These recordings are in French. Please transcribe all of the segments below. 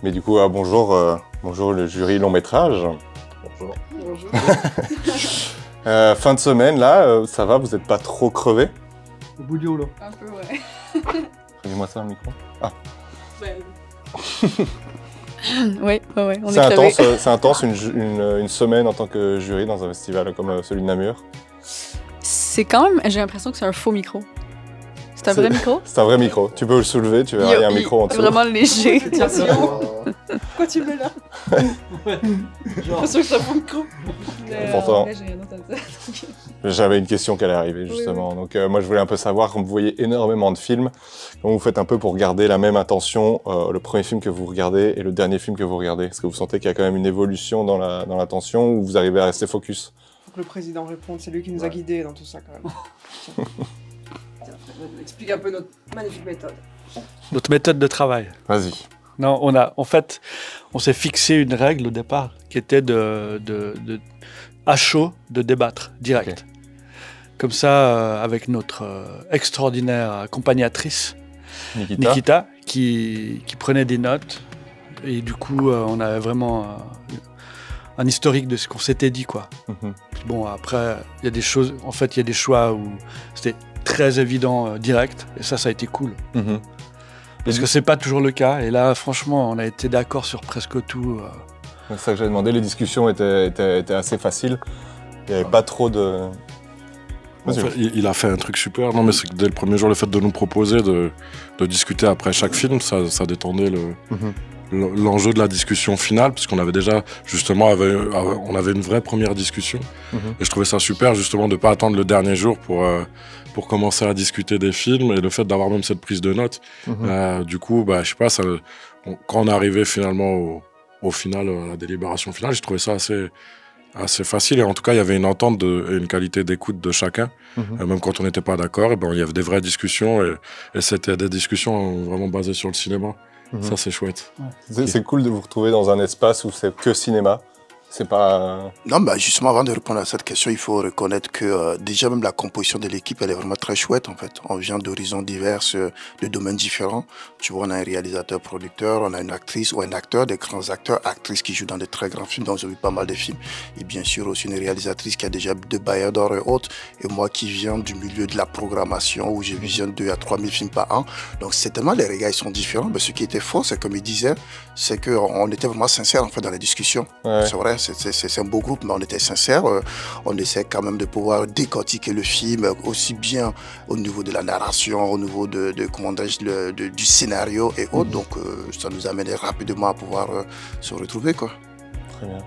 Mais du coup, bonjour, bonjour le jury long métrage. Bonjour. Bonjour. Fin de semaine, là, ça va, vous n'êtes pas trop crevé? Au bout du rouleau. Un peu, ouais. Dis-moi ça, le micro. Ah. Ouais. Oui, on est C'est crevé. intense, c'est intense une semaine en tant que jury dans un festival comme celui de Namur. C'est quand même, j'ai l'impression que c'est un faux micro. C'est un vrai micro? C'est un vrai micro. Tu peux le soulever, tu verras, il y a un micro en dessous. Vraiment léger. Pourquoi tu mets là? Je suis sûr que c'est un faux micro. Pourtant. J'ai rien d'autre à dire. J'avais une question qui allait arriver justement. Oui. Donc moi je voulais un peu savoir, comme vous voyez énormément de films, comment vous faites un peu pour garder la même attention le premier film que vous regardez et le dernier film que vous regardez? Est-ce que vous sentez qu'il y a quand même une évolution dans l'attention ou vous arrivez à rester focus? Faut que le président réponde, c'est lui qui nous a guidés dans tout ça quand même. Tiens, explique un peu notre magnifique méthode. Notre méthode de travail. Vas-y. Non, en fait, on s'est fixé une règle au départ qui était à chaud de débattre direct. Okay. Comme ça, avec notre extraordinaire accompagnatrice, Nikita, qui prenait des notes. Et du coup, on avait vraiment un historique de ce qu'on s'était dit, quoi. Puis bon, après, il y a des choses, en fait, il y a des choix où c'était très évident, direct. Et ça a été cool. Parce que c'est pas toujours le cas. Et là, franchement, on a été d'accord sur presque tout. C'est ça que j'avais demandé. Les discussions étaient assez faciles. Il n'y avait pas trop de... En fait, il a fait un truc super. Non, mais c'est que dès le premier jour, le fait de nous proposer de discuter après chaque film, ça détendait l'enjeu de la discussion finale, puisqu'on avait déjà, justement, on avait une vraie première discussion. Et je trouvais ça super, justement, de ne pas attendre le dernier jour pour commencer à discuter des films, et le fait d'avoir même cette prise de notes. Du coup, je sais pas, quand on est arrivé finalement au final, à la délibération finale, j'ai trouvé ça assez facile. Et en tout cas, il y avait une entente et une qualité d'écoute de chacun. Même quand on n'était pas d'accord, il y avait des vraies discussions, et c'était des discussions vraiment basées sur le cinéma. Ça, c'est chouette. Ouais. C'est cool de vous retrouver dans un espace où c'est que cinéma. C'est pas... Non, justement, avant de répondre à cette question, il faut reconnaître que déjà même la composition de l'équipe, elle est vraiment très chouette en fait. On vient d'horizons divers, de domaines différents. Tu vois, on a un réalisateur, producteur, on a une actrice ou un acteur, des grands acteurs, actrices qui jouent dans de très grands films, dont j'ai vu pas mal de films. Et bien sûr aussi une réalisatrice qui a déjà 2 Bailleurs d'Or et autres. Et moi qui viens du milieu de la programmation, où je visionne 2 à 3 000 films par an. Donc c'est tellement, les regards ils sont différents. Mais ce qui était fort, c'est comme il disait, c'est qu'on était vraiment sincères en fait dans les discussions. Ouais. C'est vrai. C'est un beau groupe, mais on était sincères. On essaie quand même de pouvoir décortiquer le film, aussi bien au niveau de la narration, au niveau comment dirais-je, du scénario et autres. Donc ça nous a amené rapidement à pouvoir se retrouver, quoi. Très bien.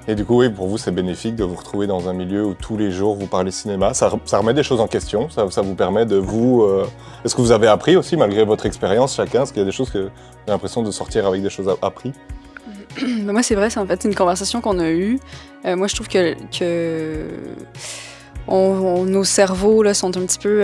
Et du coup, oui, pour vous, c'est bénéfique de vous retrouver dans un milieu où tous les jours vous parlez cinéma. Ça remet des choses en question, ça vous permet de vous... Est-ce que vous avez appris aussi, malgré votre expérience chacun? Est-ce qu'il y a des choses que vous avez l'impression de sortir avec des choses apprises? Moi, c'est vrai, c'est en fait une conversation qu'on a eue. Moi, je trouve que nos cerveaux là, sont un petit peu...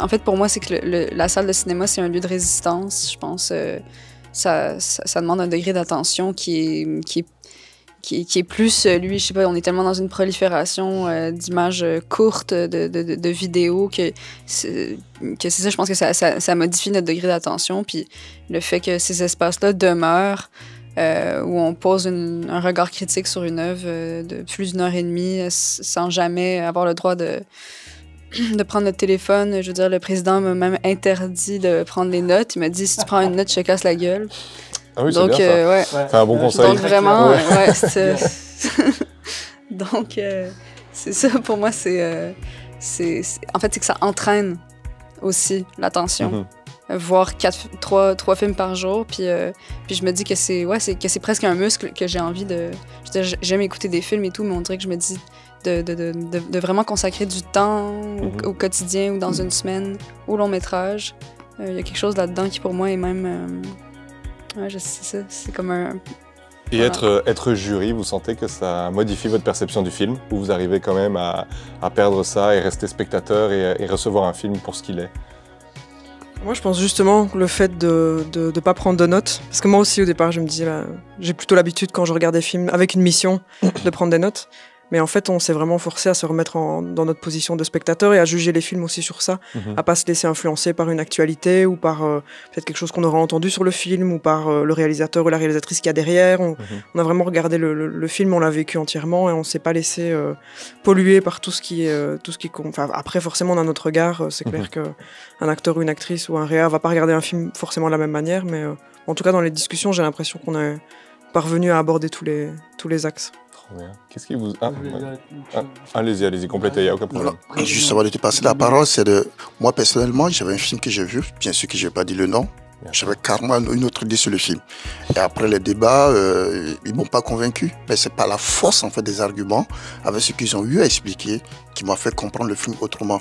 en fait, pour moi, c'est que la salle de cinéma, c'est un lieu de résistance. Je pense ça demande un degré d'attention qui est plus, lui, je sais pas, on est tellement dans une prolifération d'images courtes, de vidéos, que c'est ça, je pense que ça modifie notre degré d'attention. Puis le fait que ces espaces-là demeurent, où on pose un regard critique sur une œuvre de plus d'1h30 sans jamais avoir le droit de prendre notre téléphone. Je veux dire, le président m'a même interdit de prendre les notes. Il m'a dit, si tu prends une note, je te casse la gueule. Ah oui, c'est bien ça. Ouais. C'est un bon conseil. Donc vraiment, donc c'est ça pour moi, en fait, c'est que ça entraîne aussi l'attention. Voir 3 films par jour, puis je me dis que c'est presque un muscle que j'ai envie de... J'aime écouter des films et tout, mais on dirait que je me dis de vraiment consacrer du temps au quotidien ou dans une semaine au long métrage. Il y a quelque chose là-dedans qui pour moi est même... c'est ça, c'est comme un... Et être jury, vous sentez que ça modifie votre perception du film? Ou vous arrivez quand même à perdre ça et rester spectateur et recevoir un film pour ce qu'il est? Moi, je pense justement le fait de ne pas prendre de notes. Parce que moi aussi, au départ, je me disais, j'ai plutôt l'habitude, quand je regarde des films avec une mission, de prendre des notes. Mais en fait, on s'est vraiment forcé à se remettre dans notre position de spectateur et à juger les films aussi sur ça, à pas se laisser influencer par une actualité ou par peut-être quelque chose qu'on aura entendu sur le film ou par le réalisateur ou la réalisatrice qu'il y a derrière. On a vraiment regardé le film, on l'a vécu entièrement et on s'est pas laissé polluer par tout ce qui compte. Enfin, après, forcément, on a notre regard. C'est clair qu'un acteur ou une actrice ou un réa va pas regarder un film forcément de la même manière, mais en tout cas, dans les discussions, j'ai l'impression qu'on est parvenu à aborder tous les axes. Qu'est-ce qui vous... allez-y, complétez, il n'y a aucun problème. Juste avant de te passer la parole, c'est de... Moi, personnellement, j'avais un film que j'ai vu, bien sûr que je n'ai pas dit le nom. J'avais carrément une autre idée sur le film. Et après les débats, ils ne m'ont pas convaincu. Mais c'est pas la force en fait, des arguments, avec ce qu'ils ont eu à expliquer, qui m'a fait comprendre le film autrement.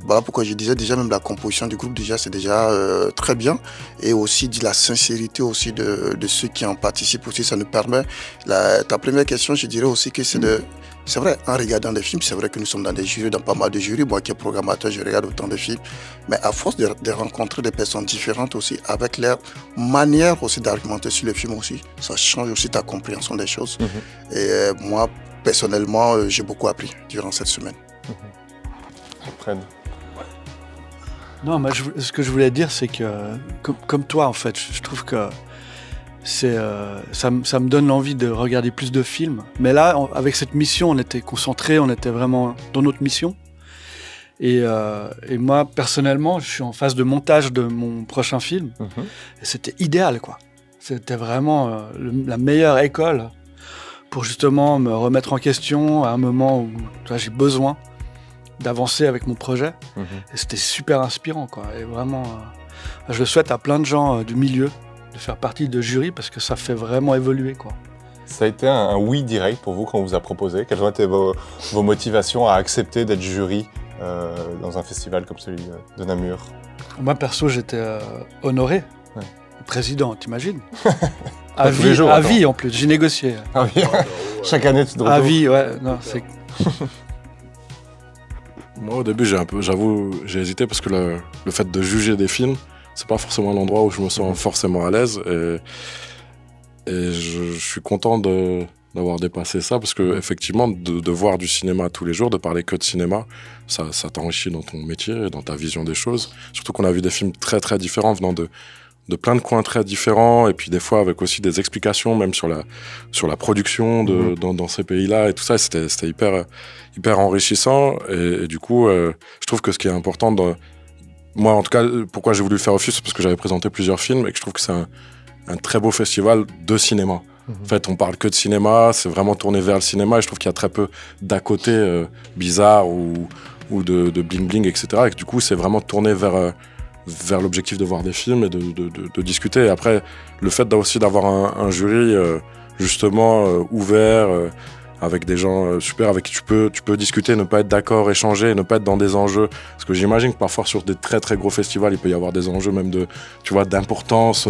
Voilà pourquoi je disais déjà, même la composition du groupe, déjà, c'est déjà très bien. Et aussi de la sincérité aussi de ceux qui en participent aussi, ça nous permet... Ta première question, je dirais aussi que c'est de... C'est vrai, en regardant des films, c'est vrai que nous sommes dans des jurys, dans pas mal de jurys. Moi qui suis programmateur, je regarde autant de films. Mais à force de rencontrer des personnes différentes aussi, avec leur manière aussi d'argumenter sur le film aussi, ça change aussi ta compréhension des choses. Et moi, personnellement, j'ai beaucoup appris durant cette semaine. Fred. Non, moi, ce que je voulais dire, c'est que, comme toi, en fait, je trouve que ça me donne l'envie de regarder plus de films. Mais là, avec cette mission, on était concentrés, on était vraiment dans notre mission. Et moi, personnellement, je suis en phase de montage de mon prochain film. Et c'était idéal, quoi. C'était vraiment la meilleure école pour justement me remettre en question à un moment où j'ai besoin d'avancer avec mon projet. Et c'était super inspirant, quoi. Et vraiment, je le souhaite à plein de gens du milieu de faire partie de jury parce que ça fait vraiment évoluer, quoi. Ça a été un oui direct pour vous quand on vous a proposé. Quelles ont été vos motivations à accepter d'être jury dans un festival comme celui de Namur? Moi, perso, j'étais honoré. Ouais. Président, t'imagines? À vie, en plus. J'ai négocié. Ah oui. Chaque année, tu te retrouves. À vie, ouais. Non, c'est... Moi, au début, j'avoue, j'ai hésité parce que le fait de juger des films, c'est pas forcément l'endroit où je me sens forcément à l'aise. Et je suis content d'avoir dépassé ça parce que effectivement, de voir du cinéma tous les jours, de parler que de cinéma, ça t'enrichit dans ton métier et dans ta vision des choses. Surtout qu'on a vu des films très très différents venant de plein de coins très différents et puis des fois avec aussi des explications même sur la production dans ces pays-là et tout ça. C'était hyper enrichissant et du coup, je trouve que ce qui est important moi, en tout cas, pourquoi j'ai voulu le faire au FUS, c'est parce que j'avais présenté plusieurs films et que je trouve que c'est un très beau festival de cinéma. En fait, on parle que de cinéma, c'est vraiment tourné vers le cinéma et je trouve qu'il y a très peu d'à côté bizarre ou de bling-bling, etc. Et que du coup, c'est vraiment tourné vers l'objectif de voir des films et de discuter. Et après, le fait aussi d'avoir un jury justement ouvert, avec des gens super, avec qui tu peux discuter, ne pas être d'accord, échanger, ne pas être dans des enjeux. Parce que j'imagine que parfois sur des très très gros festivals, il peut y avoir des enjeux même d'importance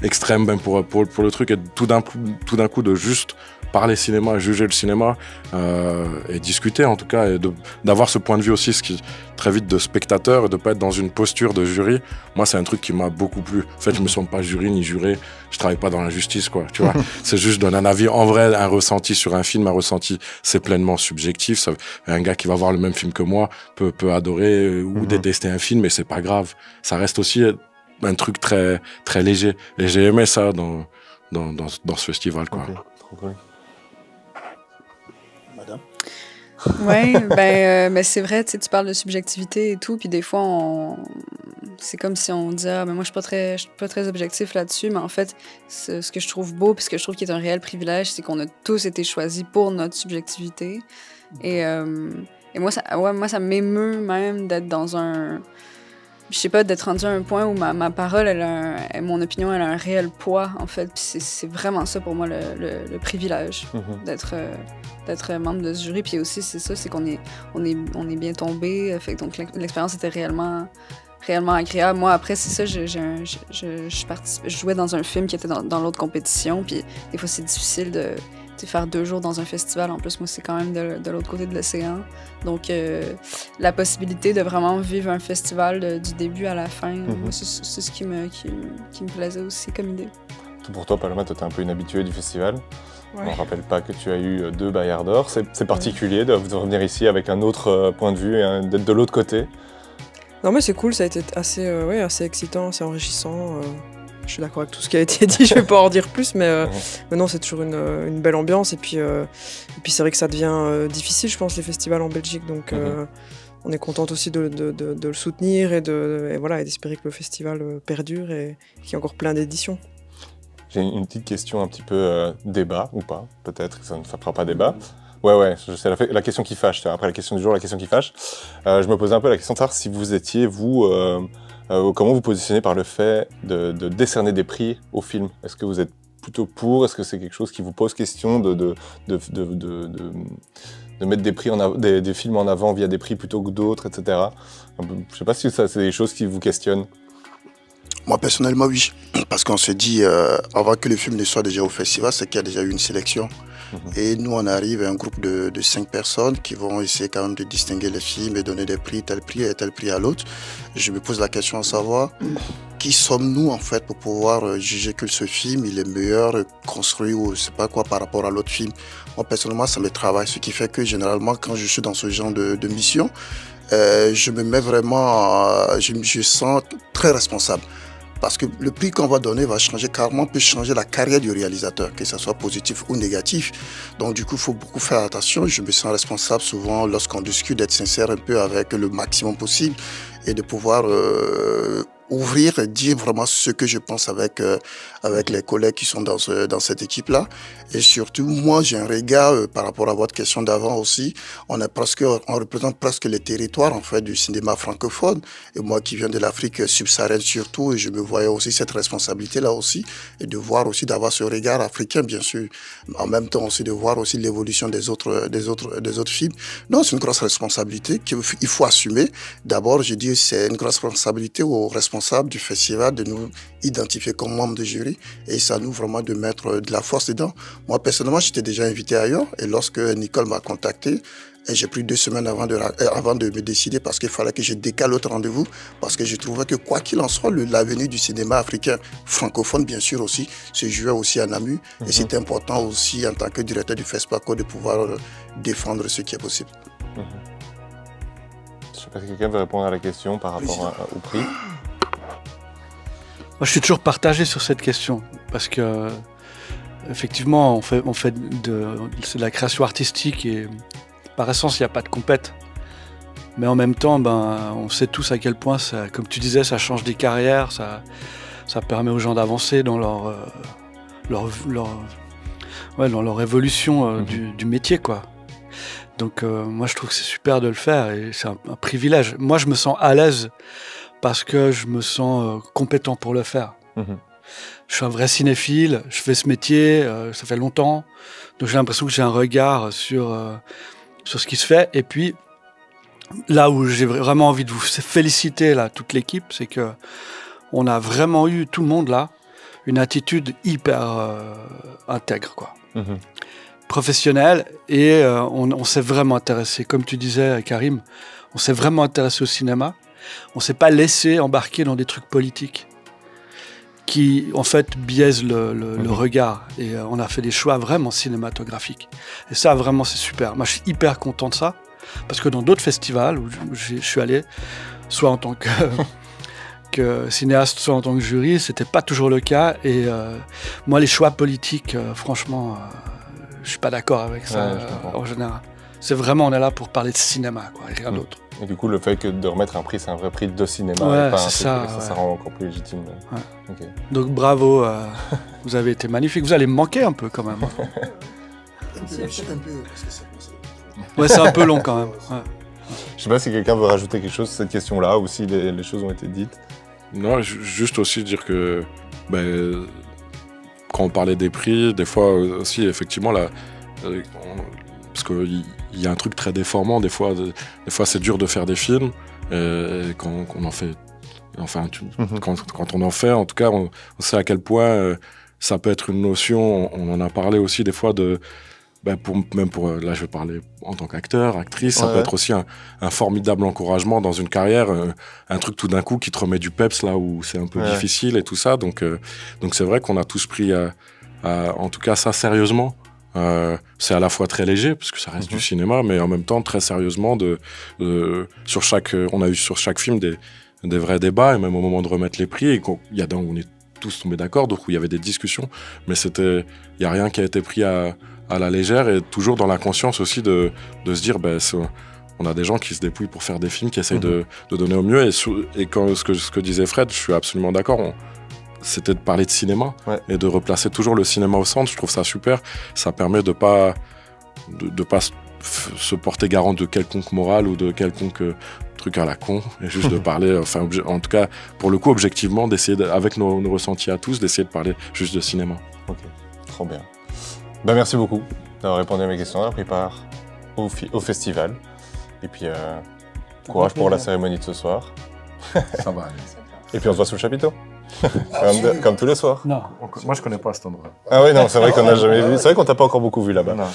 extrême même pour le truc. Et tout d'un coup de juste parler cinéma, juger le cinéma et discuter en tout cas, et d'avoir ce point de vue aussi, ce qui très vite de spectateur et de pas être dans une posture de jury. Moi, c'est un truc qui m'a beaucoup plu. En fait, je me sens pas jury ni juré. Je travaille pas dans la justice, quoi. Tu vois, c'est juste donner un avis. En vrai, un ressenti sur un film, un ressenti, c'est pleinement subjectif. Un gars qui va voir le même film que moi peut adorer ou détester un film, mais c'est pas grave. Ça reste aussi un truc très très léger. Et j'ai aimé ça dans ce festival, quoi. Okay. Trop cool. Oui, c'est vrai, tu parles de subjectivité et tout, puis des fois, c'est comme si on disait, moi, je suis pas très objectif là-dessus, mais en fait, ce que je trouve beau, puis ce que je trouve qui est un réel privilège, c'est qu'on a tous été choisis pour notre subjectivité. Et moi, ça m'émeut même d'être dans je sais pas, d'être rendu à un point où ma parole, mon opinion, elle a un réel poids, en fait. Puis c'est vraiment ça, pour moi, le privilège d'être membre de ce jury. Puis aussi, c'est ça, c'est qu'on est bien tombé. Fait donc, l'expérience était réellement agréable. Moi, après, c'est ça, je jouais dans un film qui était dans l'autre compétition. Puis des fois, c'est difficile de faire 2 jours dans un festival. En plus, moi, c'est quand même de l'autre côté de l'océan. Donc, la possibilité de vraiment vivre un festival du début à la fin, moi, c'est ce qui me plaisait aussi comme idée. Pour toi, Paloma, toi, tu es un peu une habituée du festival. Ouais. On ne rappelle pas que tu as eu 2 Bayard d'Or. C'est particulier de revenir ici avec un autre point de vue et d'être de l'autre côté. Non mais c'est cool, ça a été assez excitant, assez enrichissant. Je suis d'accord avec tout ce qui a été dit, je vais pas en dire plus, mais non, c'est toujours une belle ambiance. Et puis c'est vrai que ça devient difficile, je pense, les festivals en Belgique. Donc on est contente aussi de le soutenir et d'espérer que le festival perdure et qu'il y ait encore plein d'éditions. J'ai une petite question un petit peu débat, ou pas, peut-être, ça ne fera pas débat. Ouais, c'est la question qui fâche. Après la question du jour, la question qui fâche. Je me posais un peu la question de savoir si vous étiez, comment vous positionnez par le fait de décerner des prix au film. Est-ce que vous êtes plutôt pour? Est-ce que c'est quelque chose qui vous pose question de mettre des prix des films en avant via des prix plutôt que d'autres, etc. Je ne sais pas si ça, c'est des choses qui vous questionnent. Moi, personnellement, oui. Parce qu'on se dit, avant que le film ne soit déjà au festival, c'est qu'il y a déjà eu une sélection. Et nous, on arrive à un groupe de 5 personnes qui vont essayer quand même de distinguer les films et donner des prix, tel prix et tel prix à l'autre. Je me pose la question à savoir, qui sommes-nous en fait pour pouvoir juger que ce film il est meilleur construit ou je sais pas quoi par rapport à l'autre film. Moi, personnellement, ça me travaille. Ce qui fait que généralement, quand je suis dans ce genre de mission, je me mets vraiment, je sens très responsable. Parce que le prix qu'on va donner va changer carrément, peut changer la carrière du réalisateur, que ce soit positif ou négatif. Donc du coup, il faut beaucoup faire attention. Je me sens responsable souvent lorsqu'on discute, d'être sincère un peu avec le maximum possible et de pouvoir ouvrir et dire vraiment ce que je pense avec les collègues qui sont dans cette équipe-là. Et surtout, moi, j'ai un regard par rapport à votre question d'avant aussi. On représente presque les territoires en fait du cinéma francophone. Et moi qui viens de l'Afrique subsaharienne surtout, et je me voyais aussi cette responsabilité-là aussi, et de voir aussi d'avoir ce regard africain, bien sûr. En même temps aussi de voir aussi l'évolution des autres films. Non, c'est une grosse responsabilité qu'il faut assumer. D'abord, je dis c'est une grosse responsabilité aux responsables du festival de nous identifier comme membres de jury et c'est à nous vraiment de mettre de la force dedans. Moi personnellement j'étais déjà invité ailleurs et lorsque Nicole m'a contacté, j'ai pris 2 semaines avant de me décider parce qu'il fallait que je décale l'autre rendez-vous parce que je trouvais que quoi qu'il en soit, l'avenir du cinéma africain francophone bien sûr aussi se jouait aussi à Namu et c'est important aussi en tant que directeur du FESPACO de pouvoir défendre ce qui est possible. Je ne sais pas si quelqu'un veut répondre à la question par rapport au prix. Moi, je suis toujours partagé sur cette question parce que effectivement, on fait c'est de la création artistique et par essence, il n'y a pas de compète. Mais en même temps, on sait tous à quel point, ça, comme tu disais, ça change des carrières, ça permet aux gens d'avancer dans leur évolution du métier, quoi. Donc moi, je trouve que c'est super de le faire et c'est un privilège. Moi, je me sens à l'aise parce que je me sens compétent pour le faire. Je suis un vrai cinéphile, je fais ce métier, ça fait longtemps, donc j'ai l'impression que j'ai un regard sur ce qui se fait. Et puis, là où j'ai vraiment envie de vous féliciter, là, toute l'équipe, c'est que on a vraiment eu, tout le monde là, une attitude hyper intègre, quoi. Professionnelle, et on s'est vraiment intéressé, comme tu disais, Karim, on s'est vraiment intéressé au cinéma. On s'est pas laissé embarquer dans des trucs politiques qui, en fait, biaisent le regard. Et on a fait des choix vraiment cinématographiques. Et ça, vraiment, c'est super. Moi, je suis hyper content de ça. Parce que dans d'autres festivals où je suis allé, soit en tant que cinéaste, soit en tant que jury, c'était pas toujours le cas. Et moi, les choix politiques, franchement, je suis pas d'accord avec ça en général. C'est vraiment, on est là pour parler de cinéma, quoi, et rien d'autre. Et du coup, le fait de remettre un prix, c'est un vrai prix de cinéma, et pas ça rend encore plus légitime. Okay. Donc bravo, vous avez été magnifique. Vous allez me manquer un peu quand même. Ouais, c'est un peu long quand même. Ouais. Je sais pas si quelqu'un veut rajouter quelque chose sur cette question-là ou si les choses ont été dites. Non, juste aussi dire que quand on parlait des prix, des fois aussi, effectivement, parce qu'il y a un truc très déformant, des fois c'est dur de faire des films, quand on en fait, quand on en fait, en tout cas, on sait à quel point ça peut être une notion, on en a parlé aussi des fois là je vais parler en tant qu'acteur, actrice, ça peut être aussi un formidable encouragement dans une carrière, un truc tout d'un coup qui te remet du peps là où c'est un peu difficile et tout ça. Donc c'est vrai qu'on a tous pris en tout cas ça sérieusement. C'est à la fois très léger parce que ça reste du cinéma, mais en même temps très sérieusement on a eu sur chaque film des vrais débats, et même au moment de remettre les prix, et il y a on est tous tombés d'accord, donc où il y avait des discussions, mais il y a rien qui a été pris à la légère, et toujours dans la conscience aussi de se dire on a des gens qui se dépouillent pour faire des films, qui essayent de donner au mieux, et ce que disait Fred, je suis absolument d'accord, c'était de parler de cinéma et de replacer toujours le cinéma au centre. Je trouve ça super, ça permet de pas se porter garant de quelconque morale ou de quelconque truc à la con, et juste de parler, en tout cas pour le coup objectivement, d'essayer avec nos ressentis à tous, d'essayer de parler juste de cinéma. Ok, trop bien. Merci beaucoup d'avoir répondu à mes questions, d'avoir pris part au festival, et puis courage pour la cérémonie de ce soir. Ça va aller. Et puis on se voit sous le chapiteau. Comme tous les soirs. Non. Moi je connais pas cet endroit. Ah oui, non, c'est vrai qu'on n'a jamais vu. C'est vrai qu'on t'a pas encore beaucoup vu là-bas. Non.